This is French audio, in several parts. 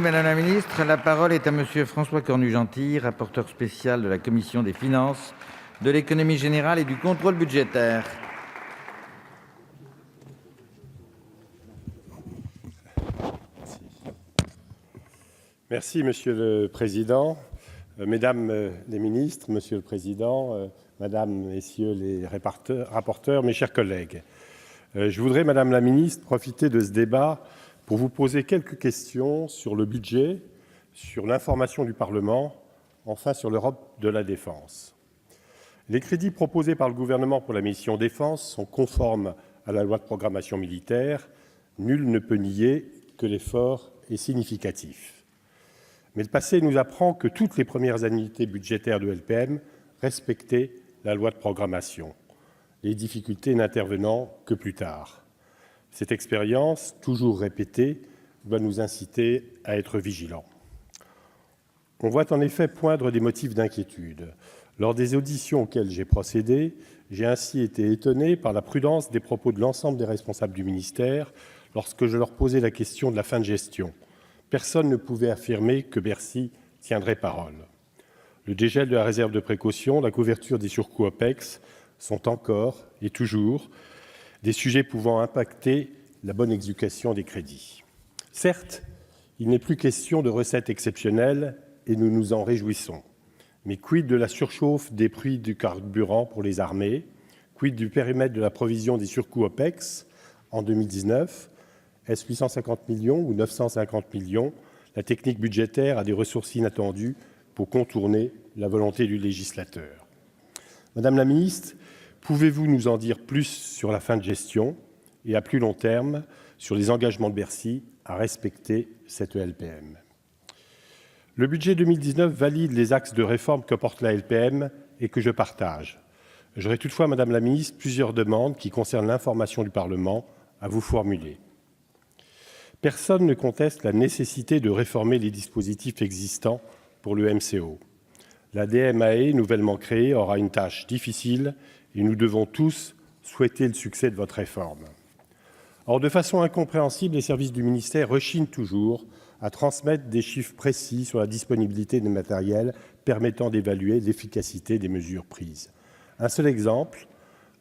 Madame la Ministre. La parole est à Monsieur François Cornut-Gentille, rapporteur spécial de la Commission des finances, de l'économie générale et du contrôle budgétaire. Merci, Monsieur le Président. Mesdames les ministres, Monsieur le Président, Madame, Messieurs les rapporteurs, mes chers collègues. Je voudrais, Madame la Ministre, profiter de ce débat pour vous poser quelques questions sur le budget, sur l'information du Parlement, enfin sur l'Europe de la défense. Les crédits proposés par le gouvernement pour la mission défense sont conformes à la loi de programmation militaire. Nul ne peut nier que l'effort est significatif. Mais le passé nous apprend que toutes les premières annuités budgétaires de LPM respectaient la loi de programmation, les difficultés n'intervenant que plus tard. Cette expérience, toujours répétée, doit nous inciter à être vigilants. On voit en effet poindre des motifs d'inquiétude. Lors des auditions auxquelles j'ai procédé, j'ai ainsi été étonné par la prudence des propos de l'ensemble des responsables du ministère lorsque je leur posais la question de la fin de gestion. Personne ne pouvait affirmer que Bercy tiendrait parole. Le dégel de la réserve de précaution, la couverture des surcoûts OPEX sont encore et toujours des sujets pouvant impacter la bonne exécution des crédits. Certes, il n'est plus question de recettes exceptionnelles et nous nous en réjouissons. Mais quid de la surchauffe des prix du carburant pour les armées? Quid du périmètre de la provision des surcoûts OPEX en 2019? Est-ce 850 millions ou 950 millions? La technique budgétaire a des ressources inattendues pour contourner la volonté du législateur. Madame la ministre, pouvez-vous nous en dire plus sur la fin de gestion et à plus long terme sur les engagements de Bercy à respecter cette LPM? Le budget 2019 valide les axes de réforme que porte la LPM et que je partage. J'aurai toutefois, Madame la ministre, plusieurs demandes qui concernent l'information du Parlement à vous formuler. Personne ne conteste la nécessité de réformer les dispositifs existants pour le MCO. La DMAE, nouvellement créée, aura une tâche difficile et nous devons tous souhaiter le succès de votre réforme. Or, de façon incompréhensible, les services du ministère rechignent toujours à transmettre des chiffres précis sur la disponibilité des matériels permettant d'évaluer l'efficacité des mesures prises. Un seul exemple,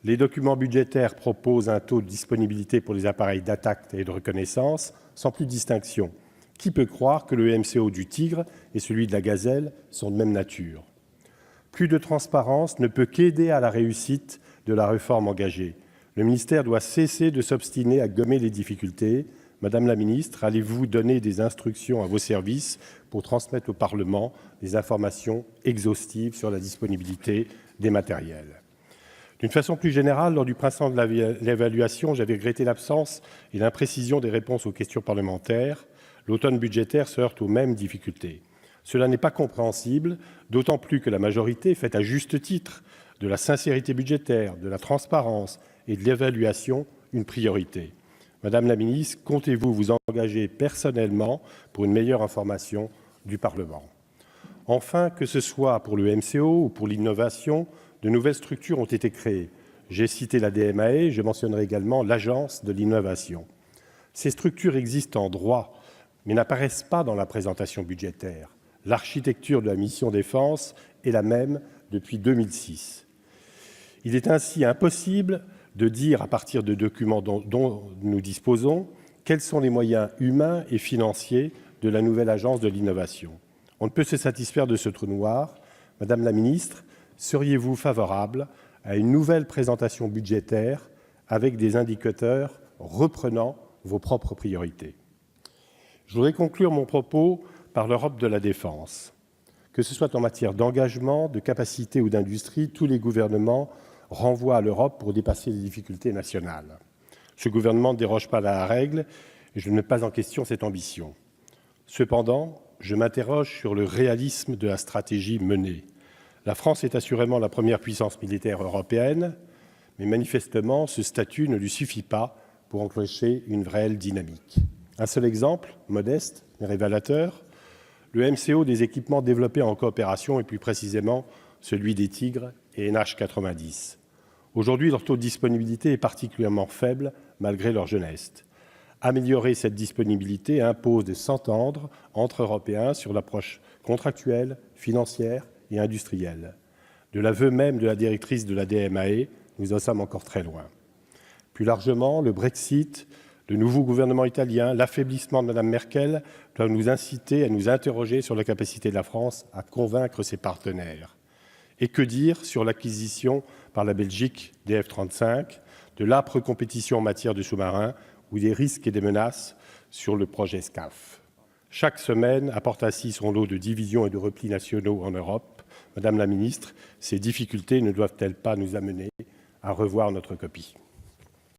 les documents budgétaires proposent un taux de disponibilité pour les appareils d'attaque et de reconnaissance sans plus de distinction. Qui peut croire que le MCO du Tigre et celui de la Gazelle sont de même nature? Plus de transparence ne peut qu'aider à la réussite de la réforme engagée. Le ministère doit cesser de s'obstiner à gommer les difficultés. Madame la ministre, allez-vous donner des instructions à vos services pour transmettre au Parlement des informations exhaustives sur la disponibilité des matériels? D'une façon plus générale, lors du printemps de l'évaluation, j'avais regretté l'absence et l'imprécision des réponses aux questions parlementaires. L'automne budgétaire se heurte aux mêmes difficultés. Cela n'est pas compréhensible, d'autant plus que la majorité fait à juste titre de la sincérité budgétaire, de la transparence et de l'évaluation une priorité. Madame la ministre, comptez-vous vous engager personnellement pour une meilleure information du Parlement? Enfin, que ce soit pour le MCO ou pour l'innovation, de nouvelles structures ont été créées. J'ai cité la DMAE, je mentionnerai également l'Agence de l'innovation. Ces structures existent en droit, mais n'apparaissent pas dans la présentation budgétaire. L'architecture de la mission défense est la même depuis 2006. Il est ainsi impossible de dire, à partir de documents dont nous disposons, quels sont les moyens humains et financiers de la nouvelle agence de l'innovation. On ne peut se satisfaire de ce trou noir. Madame la ministre, seriez-vous favorable à une nouvelle présentation budgétaire avec des indicateurs reprenant vos propres priorités? Je voudrais conclure mon propos par l'Europe de la défense. Que ce soit en matière d'engagement, de capacité ou d'industrie, tous les gouvernements renvoient à l'Europe pour dépasser les difficultés nationales. Ce gouvernement ne déroge pas à la règle et je ne mets pas en question cette ambition. Cependant, je m'interroge sur le réalisme de la stratégie menée. La France est assurément la première puissance militaire européenne, mais manifestement, ce statut ne lui suffit pas pour enclencher une réelle dynamique. Un seul exemple, modeste mais révélateur, le MCO des équipements développés en coopération et plus précisément celui des Tigres et NH90. Aujourd'hui, leur taux de disponibilité est particulièrement faible malgré leur jeunesse. Améliorer cette disponibilité impose de s'entendre entre Européens sur l'approche contractuelle, financière et industrielle. De l'aveu même de la directrice de la DMAE, nous en sommes encore très loin. Plus largement, le Brexit, le nouveau gouvernement italien, l'affaiblissement de Mme Merkel doivent nous inciter à nous interroger sur la capacité de la France à convaincre ses partenaires. Et que dire sur l'acquisition par la Belgique des F-35, de l'âpre compétition en matière de sous-marins ou des risques et des menaces sur le projet SCAF. Chaque semaine apporte ainsi son lot de divisions et de replis nationaux en Europe. Madame la ministre, ces difficultés ne doivent-elles pas nous amener à revoir notre copie ?